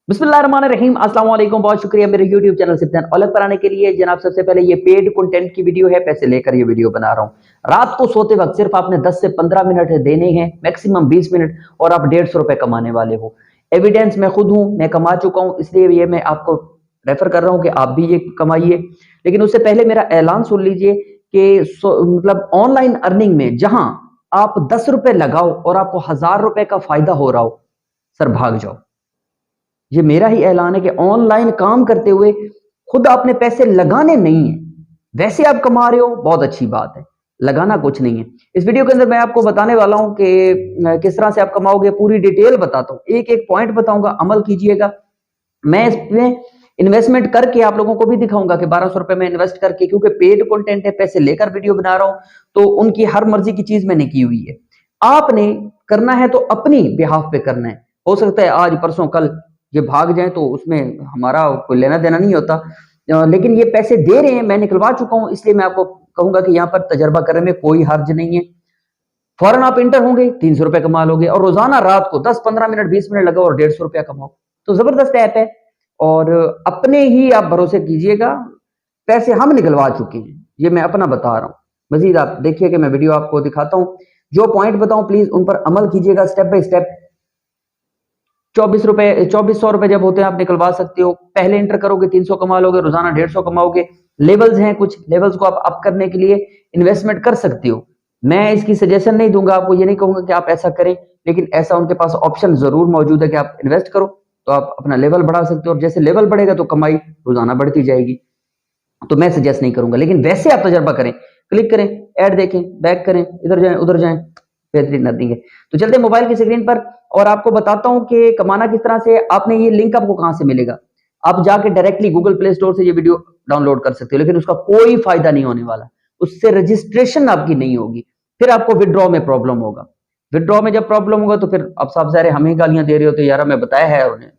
बिस्मिल्लाहिर्रहमानिर्रहीम अस्सलाम वालेकुम। बहुत शुक्रिया मेरे YouTube चैनल सिप्तान अलग पर आने के लिए। जनाब सबसे पहले ये पेड कंटेंट की वीडियो है, पैसे लेकर ये वीडियो बना रहा हूँ। रात को सोते वक्त सिर्फ आपने 10 से 15 मिनट देने हैं, मैक्सिमम 20 मिनट, और आप 150 रुपए कमाने वाले हो। एविडेंस मैं खुद हूँ, मैं कमा चुका हूँ, इसलिए ये मैं आपको रेफर कर रहा हूँ कि आप भी ये कमाइए। लेकिन उससे पहले मेरा ऐलान सुन लीजिए कि मतलब ऑनलाइन अर्निंग में जहां आप 10 रुपए लगाओ और आपको 1000 रुपए का फायदा हो रहा हो, सर भाग जाओ। ये मेरा ही ऐलान है कि ऑनलाइन काम करते हुए खुद आपने पैसे लगाने नहीं है। वैसे आप कमा रहे हो, बहुत अच्छी बात है, लगाना कुछ नहीं है। इस वीडियो के अंदर मैं आपको बताने वाला हूं कि किस तरह से आप कमाओगे, पूरी डिटेल बताता हूं, एक एक पॉइंट बताऊंगा, अमल कीजिएगा। मैं इसमें इन्वेस्टमेंट करके आप लोगों को भी दिखाऊंगा कि 1200 रुपए में इन्वेस्ट करके, क्योंकि पेड कंटेंट है, पैसे लेकर वीडियो बना रहा हूं, तो उनकी हर मर्जी की चीज मैंने की हुई है। आपने करना है तो अपनी बिहाफ पे करना है। हो सकता है आज परसों कल ये भाग जाए, तो उसमें हमारा कोई लेना देना नहीं होता, लेकिन ये पैसे दे रहे हैं, मैं निकलवा चुका हूं, इसलिए मैं आपको कहूंगा कि यहाँ पर तजर्बा करने में कोई हर्ज नहीं है। फौरन आप इंटर होंगे, 300 रुपए कमा लोगे, और रोजाना रात को 10-15 मिनट 20 मिनट लगाओ और 150 रुपया कमाओ। तो जबरदस्त ऐप है, और अपने ही आप भरोसे कीजिएगा। पैसे हम निकलवा चुके हैं, ये मैं अपना बता रहा हूँ। मजीद आप देखिए कि मैं वीडियो आपको दिखाता हूँ, जो पॉइंट बताऊं प्लीज उन पर अमल कीजिएगा स्टेप बाय स्टेप। 2400 रुपए जब होते हैं आप निकलवा सकते हो। पहले इंटर करोगे 300 कमा लोगे, रोजाना 150 कमाओगे। लेवल्स हैं, कुछ लेवल्स को आप अप करने के लिए इन्वेस्टमेंट कर सकते हो। मैं इसकी सजेशन नहीं दूंगा आपको, ये नहीं कहूंगा कि आप ऐसा करें, लेकिन ऐसा उनके पास ऑप्शन जरूर मौजूद है कि आप इन्वेस्ट करो तो आप अपना लेवल बढ़ा सकते हो, और जैसे लेवल बढ़ेगा तो कमाई रोजाना बढ़ती जाएगी। तो मैं सजेस्ट नहीं करूंगा, लेकिन वैसे आप तजर्बा करें, क्लिक करें, ऐड देखें, बैक करें, इधर जाएं उधर जाएं, बेहतरीन अर्निंग है। तो चलते मोबाइल की स्क्रीन पर और आपको बताता हूं कि कमाना किस तरह से। आपने ये लिंक आपको कहां से मिलेगा, आप जाके डायरेक्टली गूगल प्ले स्टोर से ये वीडियो डाउनलोड कर सकते हो, लेकिन उसका कोई फायदा नहीं होने वाला, उससे रजिस्ट्रेशन आपकी नहीं होगी, फिर आपको विड्रॉ में प्रॉब्लम होगा। विड्रॉ में जब प्रॉब्लम होगा तो फिर आप साफ ज़ाहिर हमें गालियां दे रहे हो, तो यार हमें बताया है, उन्हें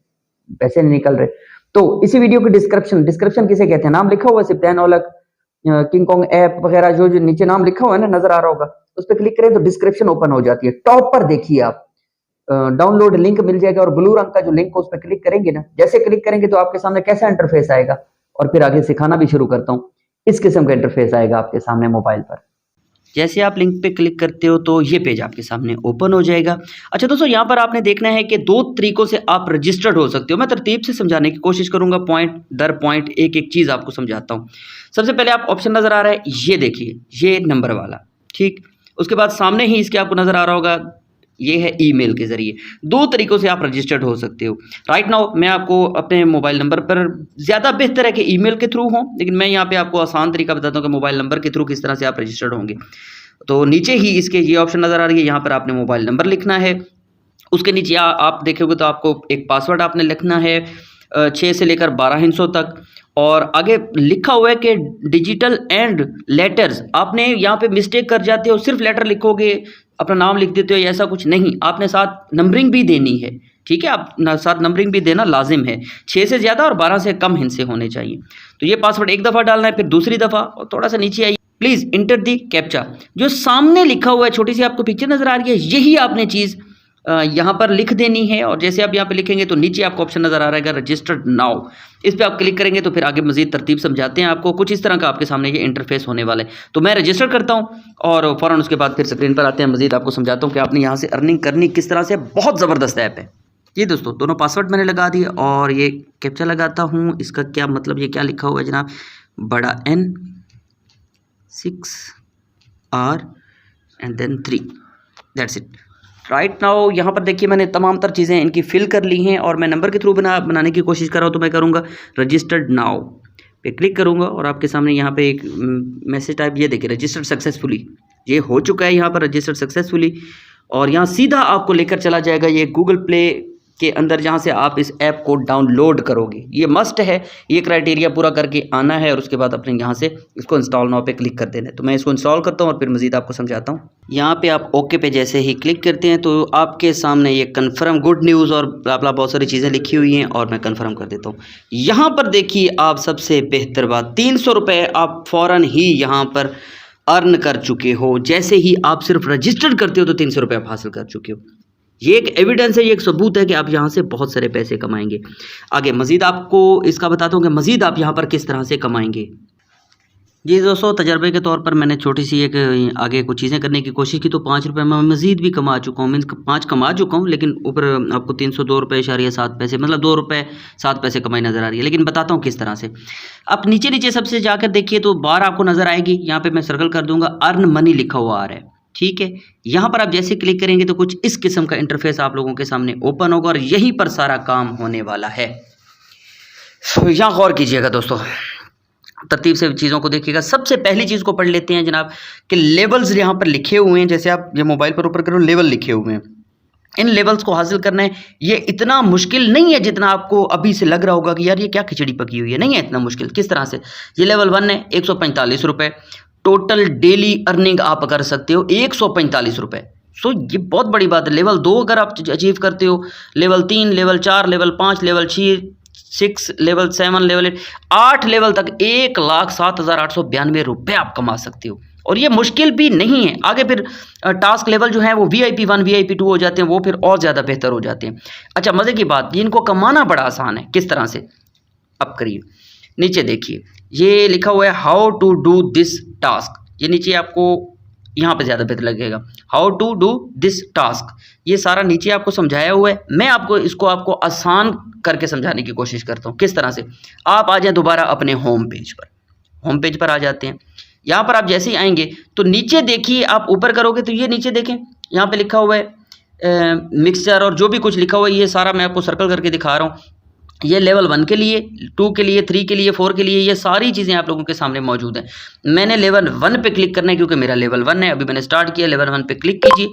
पैसे नहीं निकल रहे। तो इसी वीडियो की डिस्क्रिप्शन किसे कहते हैं, नाम लिखा हुआ है सिप्तान ओलग, किंग कॉन्ग ऐप वगैरह, जो जो नीचे नाम लिखा हुआ है ना, नजर आ रहा होगा, उस पर क्लिक करें तो डिस्क्रिप्शन ओपन हो जाती है। टॉप पर देखिए आप डाउनलोड लिंक मिल जाएगा, और ब्लू रंग का जो लिंक है उस पर क्लिक करेंगे ना, जैसे क्लिक करेंगे तो आपके सामने कैसा इंटरफेस आएगा, और फिर आगे सिखाना भी शुरू करता हूँ। इस किस्म का इंटरफेस आएगा आपके सामने मोबाइल पर। जैसे आप लिंक पे क्लिक करते हो तो ये पेज आपके सामने ओपन हो जाएगा। अच्छा दोस्तों, यहाँ पर आपने देखना है कि दो तरीकों से आप रजिस्टर्ड हो सकते हो। मैं तरतीब से समझाने की कोशिश करूंगा, पॉइंट दर पॉइंट एक एक चीज़ आपको समझाता हूँ। सबसे पहले आप ऑप्शन नज़र आ रहा है, ये देखिए, ये नंबर वाला, ठीक। उसके बाद सामने ही इसके आपको नज़र आ रहा होगा, ये है ईमेल के ज़रिए। दो तरीक़ों से आप रजिस्टर्ड हो सकते हो। राइट नाउ मैं आपको अपने मोबाइल नंबर पर, ज़्यादा बेहतर है कि ईमेल के थ्रू हो, लेकिन मैं यहाँ पे आपको आसान तरीका बताता हूँ कि मोबाइल नंबर के थ्रू किस तरह से आप रजिस्टर्ड होंगे। तो नीचे ही इसके ये ऑप्शन नज़र आ रही है, यहाँ पर आपने मोबाइल नंबर लिखना है। उसके नीचे आप देखोगे तो आपको एक पासवर्ड आपने लिखना है, 6 से लेकर 12 हिंसों तक, और आगे लिखा हुआ है कि डिजिटल एंड लेटर्स। आपने यहाँ पे मिस्टेक कर जाते हो, सिर्फ लेटर लिखोगे, अपना नाम लिख देते हो, ऐसा कुछ नहीं, आपने साथ नंबरिंग भी देनी है, ठीक है। आप साथ नंबरिंग भी देना लाजिम है। 6 से ज़्यादा और 12 से कम हिंसे होने चाहिए। तो ये पासवर्ड एक दफ़ा डालना है, फिर दूसरी दफ़ा, और थोड़ा सा नीचे आइए, प्लीज़ इंटर दी कैप्चा। जो सामने लिखा हुआ है, छोटी सी आपको पिक्चर नज़र आ रही है, यही आपने चीज़ यहाँ पर लिख देनी है। और जैसे आप यहाँ पे लिखेंगे तो नीचे आपको ऑप्शन नज़र आ रहा है रजिस्टर्ड नाउ, इस पर आप क्लिक करेंगे तो फिर आगे मजीद तरतीब समझाते हैं आपको। कुछ इस तरह का आपके सामने ये इंटरफेस होने वाला है। तो मैं रजिस्टर करता हूँ और फ़ौरन उसके बाद फिर स्क्रीन पर आते हैं, मजीद आपको समझाता हूँ कि आपने यहाँ से अर्निंग करनी किस तरह से। बहुत ज़बरदस्त ऐप है ये दोस्तों। दोनों पासवर्ड मैंने लगा दिए और ये कैप्चा लगाता हूँ। इसका क्या मतलब, ये क्या लिखा हुआ है जनाब, बड़ा N 6R and then 3, that's it. Right now यहाँ पर देखिए, मैंने तमाम तर चीज़ें इनकी फिल कर ली हैं, और मैं नंबर के थ्रू बनाने की कोशिश कर रहा हूँ। तो मैं करूँगा रजिस्टर्ड नाउ पे क्लिक करूँगा, और आपके सामने यहाँ पे एक मैसेज टाइप, ये देखिए रजिस्टर्ड सक्सेसफुली, ये हो चुका है यहाँ पर रजिस्टर्ड सक्सेसफुली। और यहाँ सीधा आपको लेकर चला जाएगा ये गूगल प्ले के अंदर, जहाँ से आप इस ऐप को डाउनलोड करोगे। ये मस्ट है, ये क्राइटेरिया पूरा करके आना है, और उसके बाद अपने यहाँ से इसको इंस्टॉल नाउ पे क्लिक कर देना है। तो मैं इसको इंस्टॉल करता हूँ और फिर मज़ीद आपको समझाता हूँ। यहाँ पे आप ओके पे जैसे ही क्लिक करते हैं तो आपके सामने ये कन्फर्म गुड न्यूज़ और ब्ला बहुत सारी चीज़ें लिखी हुई हैं, और मैं कन्फर्म कर देता हूँ। यहाँ पर देखिए आप, सबसे बेहतर बात, 300 रुपये आप फ़ौरन ही यहाँ पर अर्न कर चुके हो। जैसे ही आप सिर्फ रजिस्टर करते हो तो 300 रुपये आप हासिल कर चुके हो। ये एक एविडेंस है, ये एक सबूत है कि आप यहाँ से बहुत सारे पैसे कमाएंगे। आगे मज़ीद आपको इसका बताता हूँ कि मज़ीद आप यहाँ पर किस तरह से कमाएंगे। जी दोस्तों, तजर्बे के तौर पर मैंने छोटी सी एक आगे कुछ चीज़ें करने की कोशिश की तो 5 रुपये में मज़ीद भी कमा चुका हूँ। मीन्स 5 कमा चुका हूँ, लेकिन ऊपर आपको 302 रुपये इशारिया 7 पैसे, मतलब 2 रुपये 7 पैसे कमाई नज़र आ रही है। लेकिन बताता हूँ किस तरह से। आप नीचे नीचे सबसे जाकर देखिए तो बार आपको नज़र आएगी, यहाँ पर मैं सर्कल कर दूँगा, अर्न मनी लिखा हुआ आ रहा है। ठीक है, यहाँ पर आप जैसे क्लिक करेंगे तो कुछ इस किस्म का इंटरफेस आप लोगों के सामने ओपन होगा और यहीं पर सारा काम होने वाला है। यहाँ गौर कीजिएगा दोस्तों, तरतीब से चीज़ों को देखिएगा। सबसे पहली चीज़ को पढ़ लेते हैं जनाब कि लेवल्स यहाँ पर लिखे हुए हैं। जैसे आप ये मोबाइल पर ऊपर करो, लेवल लिखे हुए हैं। इन लेवल्स को हासिल करना है, ये इतना मुश्किल नहीं है जितना आपको अभी से लग रहा होगा कि यार ये क्या खिचड़ी पकी हुई है। नहीं है इतना मुश्किल। किस तरह से, ये लेवल 1 है, 145 रुपये टोटल डेली अर्निंग आप कर सकते हो, 145 रुपये। सो ये बहुत बड़ी बात है। लेवल 2 अगर आप अचीव करते हो, level 3, level 4, level 5, level 6, level 7, level 8 level तक 1,07,892 रुपये आप कमा सकते हो। और ये मुश्किल भी नहीं है। आगे फिर टास्क लेवल जो है वो VIP 1, VIP 2 हो जाते हैं, वो फिर और ज़्यादा बेहतर हो जाते हैं। अच्छा, मज़े की बात, ये इनको कमाना बड़ा आसान है। किस तरह से, अब करिए, नीचे देखिए, ये लिखा हुआ है how to do this task. ये नीचे आपको यहाँ पे ज़्यादा बेहतर लगेगा, how to do this task. ये सारा नीचे आपको समझाया हुआ है। मैं आपको आसान करके समझाने की कोशिश करता हूँ। किस तरह से, आप आ जाएं दोबारा अपने होम पेज पर आ जाते हैं। यहाँ पर आप जैसे ही आएंगे तो नीचे देखिए, आप ऊपर करोगे तो ये नीचे देखें, यहाँ पे लिखा हुआ है मिक्सचर और जो भी कुछ लिखा हुआ है, ये सारा मैं आपको सर्कल करके दिखा रहा हूँ। ये लेवल 1 के लिए, 2 के लिए, 3 के लिए, 4 के लिए, ये सारी चीज़ें आप लोगों के सामने मौजूद हैं। मैंने लेवल 1 पे क्लिक करना है क्योंकि मेरा लेवल 1 है। अभी मैंने स्टार्ट किया, लेवल 1 पे क्लिक कीजिए।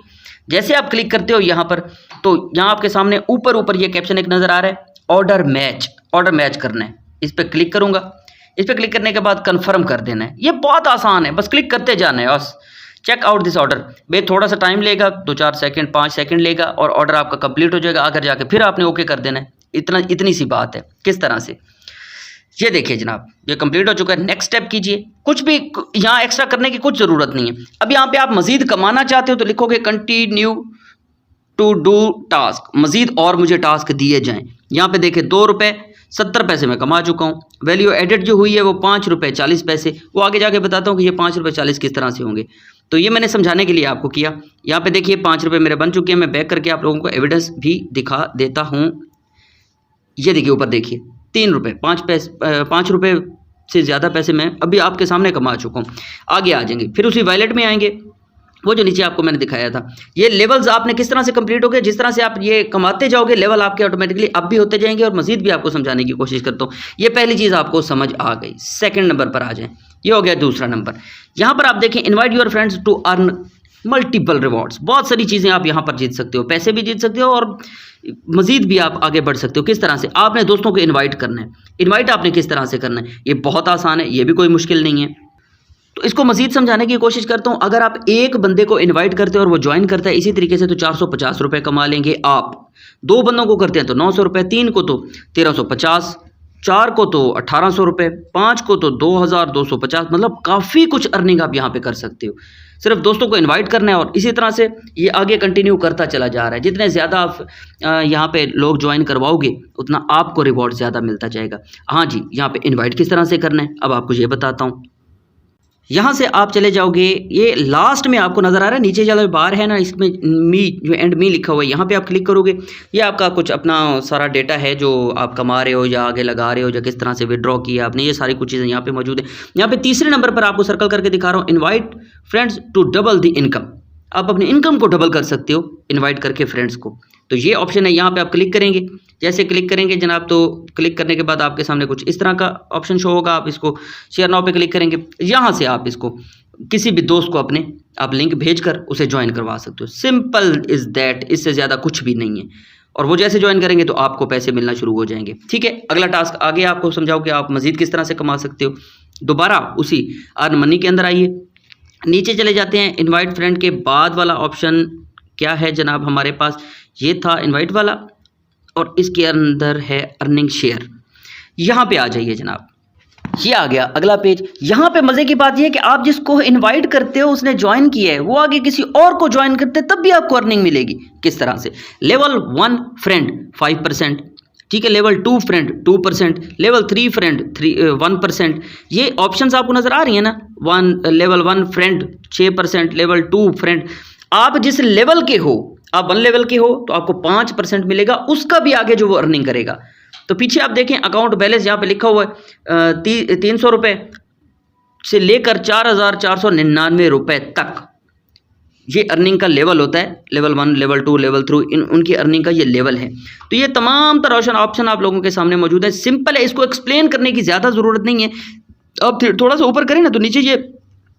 जैसे आप क्लिक करते हो यहाँ पर, तो यहाँ आपके सामने ऊपर ये कैप्शन एक नज़र आ रहा है, ऑर्डर मैच करना है। इस पर क्लिक करूँगा। इस पर क्लिक करने के बाद कन्फर्म कर देना है। ये बहुत आसान है, बस क्लिक करते जाना है। बस चेक आउट दिस ऑर्डर, भाई थोड़ा सा टाइम लेगा, 2-4 सेकंड 5 सेकंड लेगा और ऑर्डर आपका कंप्लीट हो जाएगा। आकर जाके फिर आपने ओके कर देना है। इतनी सी बात है। किस तरह से, ये देखिए जनाब, ये कंप्लीट हो चुका है। नेक्स्ट स्टेप कीजिए। कुछ भी यहाँ एक्स्ट्रा करने की कुछ ज़रूरत नहीं है। अब यहाँ पे आप मज़ीद कमाना चाहते हो तो लिखोगे कंटिन्यू टू डू टास्क, मज़ीद और मुझे टास्क दिए जाएं। यहाँ पे देखिए 2 रुपये 70 पैसे मैं कमा चुका हूँ। वैल्यू एडेड जो हुई है वो 5 रुपये 40 पैसे। वो आगे जाके बताता हूँ कि ये 5 रुपये 40 किस तरह से होंगे। तो ये मैंने समझाने के लिए आपको किया। यहाँ पे देखिए 5 रुपये मेरे बन चुके हैं। मैं बैक करके आप लोगों को एविडेंस भी दिखा देता हूँ। ये देखिए ऊपर देखिए 3 रुपये 5 रुपये से ज़्यादा पैसे मैं अभी आपके सामने कमा चुका हूँ। आगे आ जाएंगे, फिर उसी वॉलेट में आएंगे, वो जो नीचे आपको मैंने दिखाया था। ये लेवल्स आपने किस तरह से कंप्लीट हो गए, जिस तरह से आप ये कमाते जाओगे लेवल आपके ऑटोमेटिकली अप भी होते जाएंगे। और मज़ीद भी आपको समझाने की कोशिश करता हूँ। ये पहली चीज़ आपको समझ आ गई। सेकंड नंबर पर आ जाएं, ये हो गया दूसरा नंबर। यहाँ पर आप देखें invite your friends to earn multiple rewards. बहुत सारी चीज़ें आप यहाँ पर जीत सकते हो, पैसे भी जीत सकते हो और मज़ीद भी आप आगे बढ़ सकते हो। किस तरह से, आपने दोस्तों को इनवाइट करना है। इनवाइट आपने किस तरह से करना है, ये बहुत आसान है, ये भी कोई मुश्किल नहीं है। तो इसको मज़ीद समझाने की कोशिश करता हूँ। अगर आप एक बंदे को इनवाइट करते हो और वो ज्वाइन करता है इसी तरीके से, तो 450 रुपये कमा लेंगे आप। 2 बंदों को करते हैं तो 900 रुपये, 3 को तो 1350, 4 को तो 1800 रुपये, 5 को तो 2250। मतलब काफ़ी कुछ अर्निंग आप यहाँ पे कर सकते हो। सिर्फ दोस्तों को इनवाइट करना है और इसी तरह से ये आगे कंटिन्यू करता चला जा रहा है। जितने ज़्यादा आप यहाँ पे लोग ज्वाइन करवाओगे उतना आपको रिवॉर्ड ज़्यादा मिलता जाएगा। हाँ जी, यहाँ पे इनवाइट किस तरह से करना है अब आपको ये बताता हूँ। यहाँ से आप चले जाओगे, ये लास्ट में आपको नज़र आ रहा है, नीचे चलो बार है ना, इसमें मी जो एंड मी लिखा हुआ है, यहाँ पे आप क्लिक करोगे। ये आपका कुछ अपना सारा डेटा है जो आप कमा रहे हो या आगे लगा रहे हो या किस तरह से विड्रॉ किया आपने, ये सारी कुछ चीज़ें यहाँ पे मौजूद है। यहाँ पे तीसरे नंबर पर आपको सर्कल करके दिखा रहा हूँ, invite friends to double the income. आप अपनी इनकम को डबल कर सकते हो इन्वाइट करके फ्रेंड्स को। तो ये ऑप्शन है, यहाँ पे आप क्लिक करेंगे। जैसे क्लिक करेंगे जनाब, तो क्लिक करने के बाद आपके सामने कुछ इस तरह का ऑप्शन शो होगा। आप इसको शेयर नाउ पे क्लिक करेंगे। यहाँ से आप इसको किसी भी दोस्त को अपने आप लिंक भेजकर उसे ज्वाइन करवा सकते हो। सिंपल इज़ दैट, इससे ज़्यादा कुछ भी नहीं है। और वो जैसे ज्वाइन करेंगे तो आपको पैसे मिलना शुरू हो जाएंगे। ठीक है, अगला टास्क आगे आपको समझाओ कि आप मज़ीद किस तरह से कमा सकते हो। दोबारा उसी अर्न मनी के अंदर आइए, नीचे चले जाते हैं। इनवाइट फ्रेंड के बाद वाला ऑप्शन क्या है जनाब हमारे पास, ये था इनवाइट वाला और इसके अंदर है अर्निंग शेयर। यहाँ पे आ जाइए जनाब। ये आ गया अगला पेज। यहाँ पे मजे की बात ये है कि आप जिसको इनवाइट करते हो उसने ज्वाइन किया है, वो आगे किसी और को ज्वाइन करते तब भी आपको अर्निंग मिलेगी। किस तरह से? लेवल 1 फ्रेंड 5%, ठीक है, लेवल 2 फ्रेंड 2%, लेवल 3 फ्रेंड 1%। ये ऑप्शंस आपको नजर आ रही है ना, लेवल 1 फ्रेंड 6%, लेवल 2 फ्रेंड। आप जिस लेवल के हो, आप 1 लेवल के हो तो आपको 5% मिलेगा, उसका भी आगे जो वो अर्निंग करेगा। तो पीछे आप देखें अकाउंट बैलेंस यहाँ पे लिखा हुआ है 300 रुपये से लेकर 4,499 रुपये तक ये अर्निंग का लेवल होता है। लेवल 1, लेवल 2, लेवल 3 उनकी अर्निंग का ये लेवल है। तो ये तमाम तरह ऑप्शन आप लोगों के सामने मौजूद है। सिंपल है, इसको एक्सप्लेन करने की ज़्यादा ज़रूरत नहीं है। अब थोड़ा सा ऊपर करें ना तो नीचे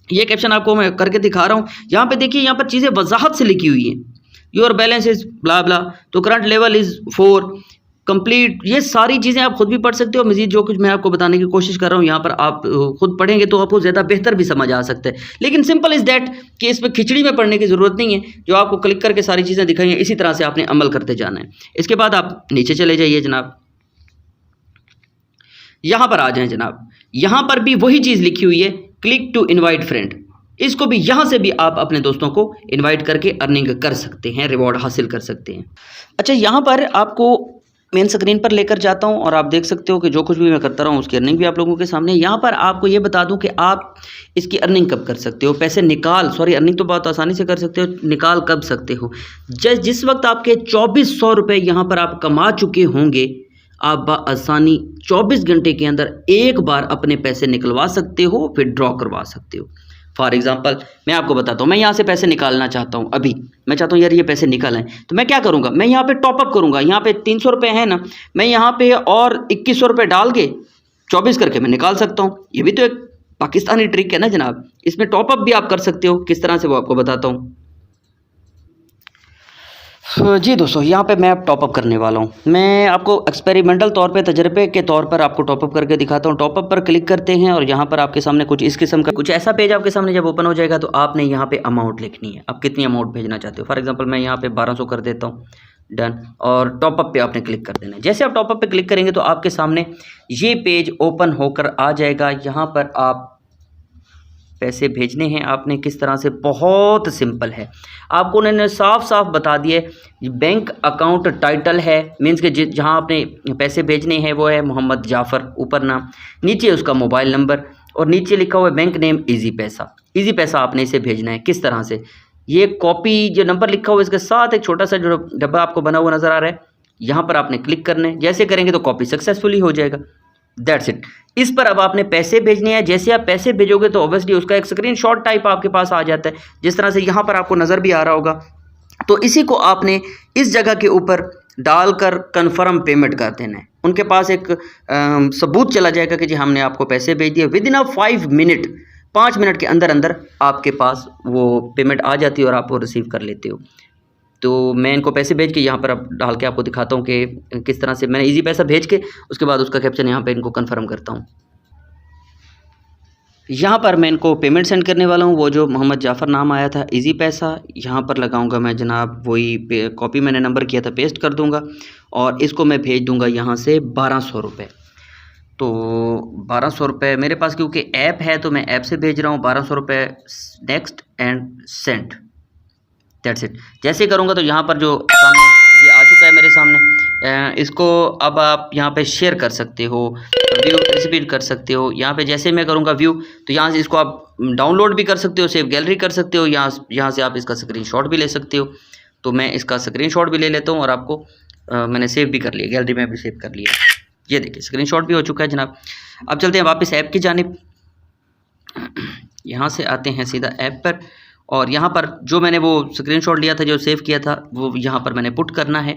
ये कैप्शन आपको मैं करके दिखा रहा हूँ। यहाँ पे देखिए, यहाँ पर चीज़ें वजाहत से लिखी हुई हैं। योर बैलेंस इज ब्ला ब्ला, तो करंट लेवल इज़ 4 कंप्लीट। ये सारी चीज़ें आप खुद भी पढ़ सकते हो। मजीद जो कुछ मैं आपको बताने की कोशिश कर रहा हूँ यहाँ पर आप खुद पढ़ेंगे तो आपको ज़्यादा बेहतर भी समझ आ सकता है। लेकिन सिंपल इज़ दैट कि इसमें खिचड़ी में पढ़ने की ज़रूरत नहीं है। जो आपको क्लिक करके सारी चीज़ें दिखाई हैं, इसी तरह से आपने अमल करते जाना है। इसके बाद आप नीचे चले जाइए जनाब, यहाँ पर आ जाएँ जनाब। यहाँ पर भी वही चीज़ लिखी हुई है, क्लिक टू इन्वाइट फ्रेंड। इसको भी यहाँ से भी आप अपने दोस्तों को इन्वाइट करके अर्निंग कर सकते हैं, रिवॉर्ड हासिल कर सकते हैं। अच्छा, यहाँ पर आपको मेन स्क्रीन पर लेकर जाता हूँ और आप देख सकते हो कि जो कुछ भी मैं करता रहा हूँ उसकी अर्निंग भी आप लोगों के सामने। यहाँ पर आपको ये बता दूँ कि आप इसकी अर्निंग कब कर सकते हो, पैसे अर्निंग तो बहुत आसानी से कर सकते हो, निकाल कब सकते हो? जिस वक्त आपके 2400 रुपये यहाँ पर आप कमा चुके होंगे, आप आसानी 24 घंटे के अंदर एक बार अपने पैसे निकलवा सकते हो, विड्रॉ करवा सकते हो। फॉर एग्जाम्पल मैं आपको बताता हूँ, मैं यहाँ से पैसे निकालना चाहता हूँ। अभी मैं चाहता हूँ यार ये पैसे निकल आएँ, तो मैं क्या करूँगा, मैं यहाँ पे टॉपअप करूँगा। यहाँ पे 300 रुपये है ना, मैं यहाँ पे और 2100 रुपये डाल के 24 करके मैं निकाल सकता हूँ। ये भी तो एक पाकिस्तानी ट्रिक है ना जनाब। इसमें टॉपअप भी आप कर सकते हो, किस तरह से वो आपको बताता हूँ। जी दोस्तों, यहाँ पे मैं अब टॉपअप करने वाला हूँ। मैं आपको एक्सपेरिमेंटल तौर पे, तजर्बे के तौर पर आपको टॉपअप करके दिखाता हूँ। टॉपअप पर क्लिक करते हैं और यहाँ पर आपके सामने कुछ इस किस्म का कुछ ऐसा पेज आपके सामने जब ओपन हो जाएगा तो आपने यहाँ पे अमाउंट लिखनी है, आप कितनी अमाउंट भेजना चाहते हो। फॉर एग्जाम्पल मैं यहाँ पे 1200 कर देता हूँ, डन। और टॉपअप पे आपने क्लिक कर देना है। जैसे आप टॉपअप पे क्लिक करेंगे तो आपके सामने ये पेज ओपन होकर आ जाएगा। यहाँ पर आप पैसे भेजने हैं आपने किस तरह से, बहुत सिंपल है। आपको उन्होंने साफ साफ बता दिया है। बैंक अकाउंट टाइटल है, मीन्स के जहां आपने पैसे भेजने हैं वो है मोहम्मद जाफ़र, ऊपर नाम, नीचे उसका मोबाइल नंबर और नीचे लिखा हुआ है बैंक नेम इजी पैसा। इजी पैसा आपने इसे भेजना है किस तरह से, ये कॉपी जो नंबर लिखा हुआ है इसके साथ एक छोटा सा जो डब्बा आपको बना हुआ नज़र आ रहा है, यहाँ पर आपने क्लिक करना है। जैसे करेंगे तो कॉपी सक्सेसफुली हो जाएगा। That's it. इस पर अब आपने पैसे भेजने हैं। जैसे आप पैसे भेजोगे तो ऑब्वियसली उसका एक स्क्रीनशॉट टाइप आपके पास आ जाता है, जिस तरह से यहाँ पर आपको नज़र भी आ रहा होगा। तो इसी को आपने इस जगह के ऊपर डालकर कन्फर्म पेमेंट कर देना है। उनके पास एक सबूत चला जाएगा कि जी हमने आपको पैसे भेज दिए। विद इन 5 मिनट, 5 मिनट के अंदर अंदर आपके पास वो पेमेंट आ जाती है और आप वो रिसीव कर लेते हो। तो मैं इनको पैसे भेज के यहाँ पर अब डाल के आपको दिखाता हूँ कि किस तरह से मैंने इजी पैसा भेज के उसके बाद उसका कैप्शन यहाँ पे इनको कंफर्म करता हूँ। यहाँ पर मैं इनको पेमेंट सेंड करने वाला हूँ। वो जो मोहम्मद जाफ़र नाम आया था, इजी पैसा, यहाँ पर लगाऊंगा मैं जनाब वही कॉपी मैंने नंबर किया था पेस्ट कर दूँगा और इसको मैं भेज दूँगा यहाँ से 1200 रुपये। तो 1200 रुपये मेरे पास क्योंकि ऐप है तो मैं ऐप से भेज रहा हूँ। 1200 रुपये next and send, that's it. जैसे करूँगा तो यहाँ पर जो सामने ये आ चुका है मेरे सामने। इसको अब आप यहाँ पे शेयर कर सकते हो, व्यू रिसीव कर सकते हो। यहाँ पे जैसे मैं करूँगा व्यू, तो यहाँ से इसको आप डाउनलोड भी कर सकते हो, सेव गैलरी कर सकते हो। यहाँ से आप इसका स्क्रीनशॉट भी ले सकते हो। तो मैं इसका स्क्रीनशॉट भी ले लेता हूँ और आपको मैंने सेव भी कर लिया, गैलरी में भी सेव कर लिया। ये देखिए स्क्रीनशॉट भी हो चुका है जनाब। अब चलते हैं वापस ऐप की जानिब। यहाँ से आते हैं सीधा ऐप पर और यहाँ पर जो मैंने वो स्क्रीनशॉट लिया था, जो सेव किया था, वो यहाँ पर मैंने पुट करना है।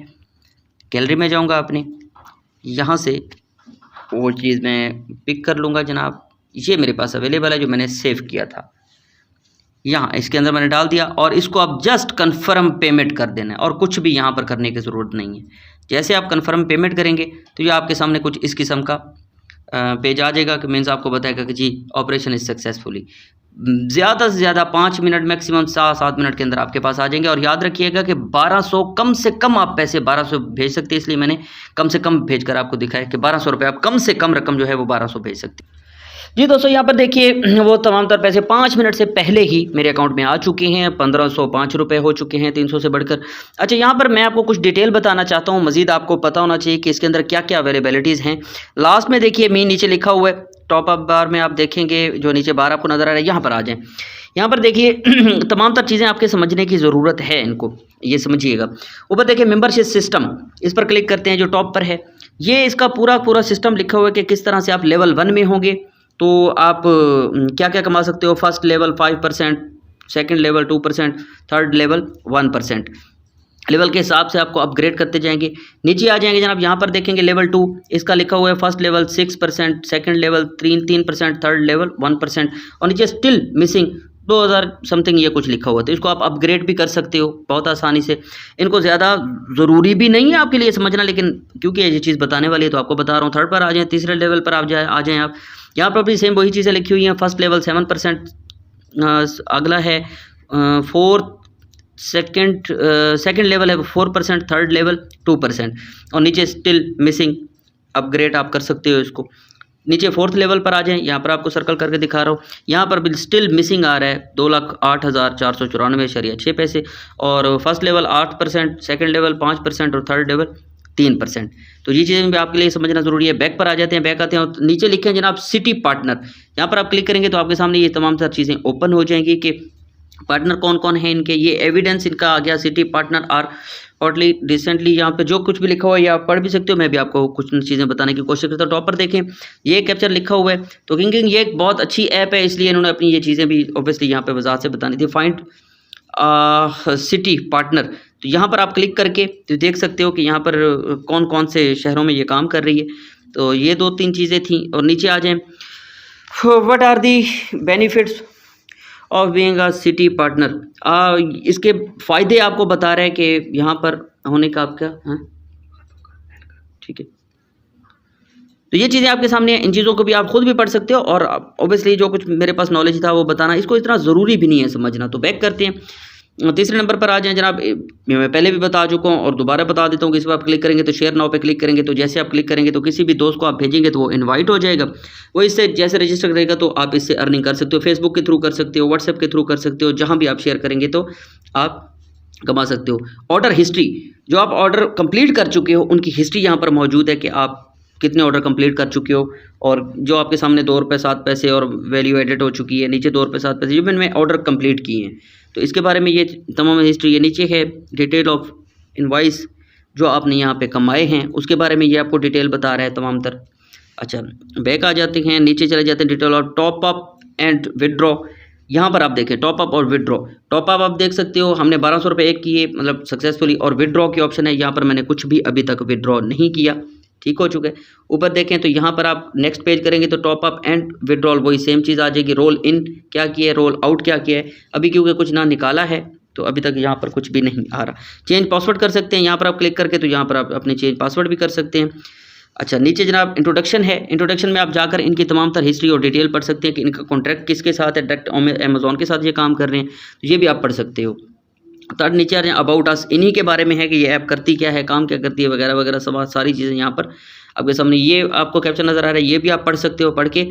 गैलरी में जाऊँगा अपनी, यहाँ से वो चीज़ मैं पिक कर लूँगा जनाब। ये मेरे पास अवेलेबल है जो मैंने सेव किया था। यहाँ इसके अंदर मैंने डाल दिया और इसको आप जस्ट कन्फर्म पेमेंट कर देना है और कुछ भी यहाँ पर करने की ज़रूरत नहीं है। जैसे आप कन्फर्म पेमेंट करेंगे तो ये आपके सामने कुछ इस किस्म का पेज आ जाएगा कि मीन्स आपको बताएगा कि जी ऑपरेशन इज़ सक्सेसफुली। ज़्यादा से ज़्यादा 5 मिनट, मैक्सिमम 7 मिनट के अंदर आपके पास आ जाएंगे। और याद रखिएगा कि 1200 कम से कम आप पैसे 1200 भेज सकते हैं, इसलिए मैंने कम से कम भेज कर आपको दिखाया कि 1200 रुपये आप कम से कम रकम जो है वो 1200 भेज सकते हैं। जी दोस्तों, यहाँ पर देखिए वो तमाम तर पैसे 5 मिनट से पहले ही मेरे अकाउंट में आ चुके हैं। 1505 रुपये हो चुके हैं 300 से बढ़कर। अच्छा, यहाँ पर मैं आपको कुछ डिटेल बताना चाहता हूँ। मज़ीद आपको पता होना चाहिए कि इसके अंदर क्या क्या अवेलेबिलिटीज़ हैं। लास्ट में देखिए मी नीचे लिखा हुआ है, टॉप अप बार में आप देखेंगे जो नीचे बार आपको नज़र आ रहा है, यहाँ पर आ जाएँ। यहाँ पर देखिए तमाम तर चीज़ें आपके समझने की ज़रूरत है, इनको ये समझिएगा। ऊपर देखिए मेंबरशिप सिस्टम, इस पर क्लिक करते हैं जो टॉप पर है। ये इसका पूरा सिस्टम लिखा हुआ है कि किस तरह से आप लेवल 1 में होंगे तो आप क्या क्या कमा सकते हो। First level 5%, second level 2%, third level 1%। Level के हिसाब से आपको अपग्रेड करते जाएंगे। नीचे आ जाएंगे जनाब, यहाँ पर देखेंगे लेवल 2, इसका लिखा हुआ है first level 6%, second level 3%, third level 1%, और नीचे स्टिल मिसिंग 2000 समथिंग ये कुछ लिखा हुआ। तो इसको आप अपग्रेड भी कर सकते हो बहुत आसानी से। इनको ज़्यादा ज़रूरी भी नहीं है आपके लिए समझना, लेकिन क्योंकि ये चीज़ बताने वाली है तो आपको बता रहा हूँ। थर्ड पर आ जाएँ, तीसरे लेवल पर आप आ जाएँ आप। यहाँ पर भी सेम वही चीज़ें लिखी हुई हैं। फर्स्ट लेवल 7%, अगला है सेकंड लेवल है 4%, थर्ड लेवल 2%, और नीचे स्टिल मिसिंग अपग्रेड आप कर सकते हो इसको। नीचे फोर्थ लेवल पर आ जाएं, यहाँ पर आपको सर्कल करके दिखा रहा हूँ। यहाँ पर भी स्टिल मिसिंग आ रहा है 2,08,494.6 और फर्स्ट लेवल 8%, सेकंड लेवल 5% और थर्ड लेवल 3%। तो ये चीज़ें भी आपके लिए समझना ज़रूरी है। बैक पर आ जाते हैं, बैक आते हैं और नीचे लिखे हैं जनाब सिटी पार्टनर। यहाँ पर आप क्लिक करेंगे तो आपके सामने ये तमाम सारी चीज़ें ओपन हो जाएंगी कि पार्टनर कौन कौन है इनके। ये एविडेंस इनका आ गया, city partner are hotly recently. यहाँ पे जो कुछ भी लिखा हुआ है ये आप पढ़ भी सकते हो, मैं भी आपको कुछ चीज़ें बताने की कोशिश करता हूँ। टॉप पर देखें ये कैप्चर लिखा हुआ है। तो किंग ये एक बहुत अच्छी ऐप है, इसलिए इन्होंने अपनी ये चीज़ें भी ऑब्वियसली यहाँ पे वजाहत से बतानी थी। फाइंड सिटी पार्टनर, तो यहाँ पर आप क्लिक करके तो देख सकते हो कि यहाँ पर कौन कौन से शहरों में ये काम कर रही है। तो ये 2-3 चीज़ें थी। और नीचे आ जाएं, what are the benefits of being a city partner. इसके फ़ायदे आपको बता रहे हैं कि यहाँ पर होने का आपका ठीक है। तो ये चीज़ें आपके सामने हैं, इन चीज़ों को भी आप खुद भी पढ़ सकते हो और ऑब्वियसली जो कुछ मेरे पास नॉलेज था वो बताना, इसको इतना ज़रूरी भी नहीं है समझना। तो बैक करते हैं, तीसरे नंबर पर आ जाएं जनाब। मैं पहले भी बता चुका हूँ और दोबारा बता देता हूँ कि इस पर आप क्लिक करेंगे तो शेयर नाउ पे क्लिक करेंगे तो जैसे आप क्लिक करेंगे तो किसी भी दोस्त को आप भेजेंगे तो वो इनवाइट हो जाएगा। वो इससे जैसे रजिस्टर करेगा तो आप इससे अर्निंग कर सकते हो। फेसबुक के थ्रू कर सकते हो, व्हाट्सएप के थ्रू कर सकते हो, जहाँ भी आप शेयर करेंगे तो आप कमा सकते हो। ऑर्डर हिस्ट्री, जो आप ऑर्डर कंप्लीट कर चुके हो उनकी हिस्ट्री यहाँ पर मौजूद है कि आप कितने ऑर्डर कंप्लीट कर चुके हो और जो आपके सामने 2 रुपये 7 पैसे और वैल्यू एडेड हो चुकी है। नीचे 2 रुपये 7 पैसे जो मैंने ऑर्डर कंप्लीट किए हैं, तो इसके बारे में ये तमाम हिस्ट्री। ये नीचे है डिटेल ऑफ इनवॉइस, जो आपने यहाँ पे कमाए हैं उसके बारे में ये आपको डिटेल बता रहा है तमाम तर। अच्छा, बैक आ जाते हैं, नीचे चले जाते हैं detail of top up and withdraw. यहाँ पर आप देखें टॉप अप और विदड्रॉ। टॉप अप आप देख सकते हो हमने 1200 रुपये एक किए मतलब सक्सेसफुली, और विदड्रॉ की ऑप्शन है, यहाँ पर मैंने कुछ भी अभी तक विदड्रॉ नहीं किया, ठीक हो चुके। ऊपर देखें तो यहाँ पर आप नेक्स्ट पेज करेंगे तो टॉप अप एंड विड्रॉल वही सेम चीज़ आ जाएगी। रोल इन क्या किया है, रोल आउट क्या किया है, अभी क्योंकि कुछ ना निकाला है तो अभी तक यहाँ पर कुछ भी नहीं आ रहा। चेंज पासवर्ड कर सकते हैं, यहाँ पर आप क्लिक करके तो यहाँ पर आप अपने चेंज पासवर्ड भी कर सकते हैं। अच्छा, नीचे जनाब इंट्रोडक्शन है, इंट्रोडक्शन में आप जाकर इनकी तमाम तर हिस्ट्री और डिटेल पढ़ सकते हैं कि इनका कॉन्ट्रैक्ट किसके साथ है, डायरेक्ट अमेजोन के साथ ये काम कर रहे हैं, तो ये भी आप पढ़ सकते हो। थर्ड नीचे आ रहे हैं अबाउट अस, इन्हीं के बारे में है कि ये ऐप करती क्या है, काम क्या करती है वगैरह वगैरह सब सारी चीज़ें यहाँ पर आपके सामने। ये आपको कैप्शन नज़र आ रहा है, ये भी आप पढ़ सकते हो। पढ़ के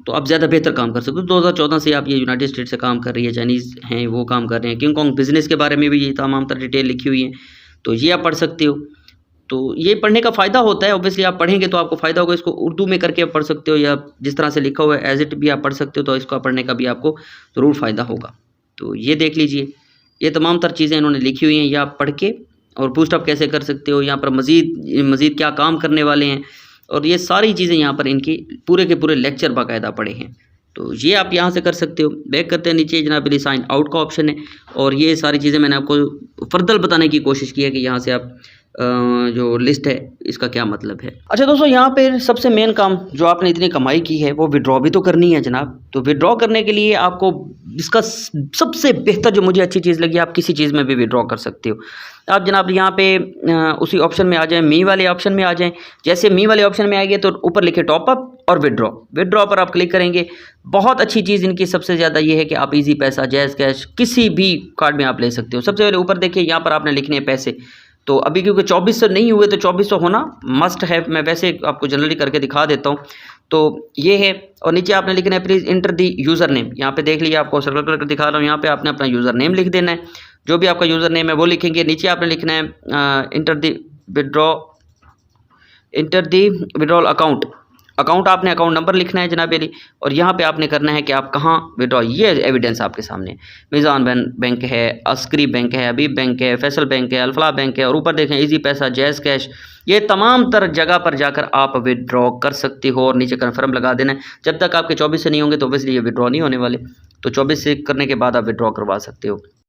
तो आप ज़्यादा बेहतर काम कर सकते हो। 2014 से आप ये यूनाइटेड स्टेट से काम कर रही है, चाइनीज़ हैं वो काम कर रहे हैं। किंग कॉन्ग बिजनेस के बारे में भी ये तमाम तर डिटेल लिखी हुई है, तो ये आप पढ़ सकते हो। तो ये पढ़ने का फ़ायदा होता है, ऑब्वियसली आप पढ़ेंगे तो आपको फ़ायदा होगा। इसको उर्दू में करके आप पढ़ सकते हो या जिस तरह से लिखा हुआ है एज इट भी आप पढ़ सकते हो, तो इसको पढ़ने का भी आपको ज़रूर फ़ायदा होगा। तो ये देख लीजिए, ये तमाम तर चीज़ें इन्होंने लिखी हुई हैं, ये आप पढ़ के और बूस्टअप कैसे कर सकते हो, यहाँ पर मज़ीद क्या काम करने वाले हैं, और ये सारी चीज़ें यहाँ पर इनकी पूरे के पूरे लेक्चर बाकायदा पढ़े हैं। तो ये आप यहाँ से कर सकते हो। बैक करते हैं, नीचे जनाब साइन आउट का ऑप्शन है, और ये सारी चीज़ें मैंने आपको फर्दर बताने की कोशिश की है कि यहाँ से आप जो लिस्ट है इसका क्या मतलब है। अच्छा दोस्तों, यहाँ पे सबसे मेन काम जो आपने इतनी कमाई की है वो विड्रॉ भी तो करनी है जनाब। तो विड्रॉ करने के लिए आपको इसका सबसे बेहतर जो मुझे अच्छी चीज़ लगी, आप किसी चीज़ में भी विड्रॉ कर सकते हो। आप जनाब यहाँ पे उसी ऑप्शन में आ जाएं, मी वाले ऑप्शन में आ जाएं। जैसे मी वाले ऑप्शन में आएंगे तो ऊपर लिखे टॉप अप और विड्रॉ, विड्रॉ पर आप क्लिक करेंगे। बहुत अच्छी चीज़ इनकी सबसे ज़्यादा ये है कि आप इजी पैसा, जैज़ कैश किसी भी कार्ड में आप ले सकते हो। सबसे पहले ऊपर देखिए, यहाँ पर आपने लिखने हैं पैसे। तो अभी क्योंकि 2400 नहीं हुए तो 2400 होना मस्ट है। मैं वैसे आपको जनरली करके दिखा देता हूँ। तो ये है। और नीचे आपने लिखना है please inter the user name. यहाँ पे देख लीजिए, आपको सर्कल करके दिखा रहा हूँ। यहाँ पे आपने अपना यूज़र नेम लिख देना है, जो भी आपका यूज़र नेम है वो लिखेंगे। नीचे आपने लिखना है इंटर दी विड्रॉल अकाउंट आपने अकाउंट नंबर लिखना है जनाब अली। और यहाँ पे आपने करना है कि आप कहाँ विड्रॉ, ये एविडेंस आपके सामने मीज़ान बैंक है, अस्करी बैंक है, हबीब बैंक है, फैसल बैंक है, अल्फला बैंक है, और ऊपर देखें इजी पैसा, जैज़ कैश, ये तमाम तरह जगह पर जाकर आप विड्रॉ कर सकते हो। और नीचे कन्फर्म लगा देना है। जब तक आपके 24 से नहीं होंगे तो ऑब्वियसली ये विड्रॉ नहीं होने वाले, तो 24 से करने के बाद आप विड्रॉ करवा सकते हो।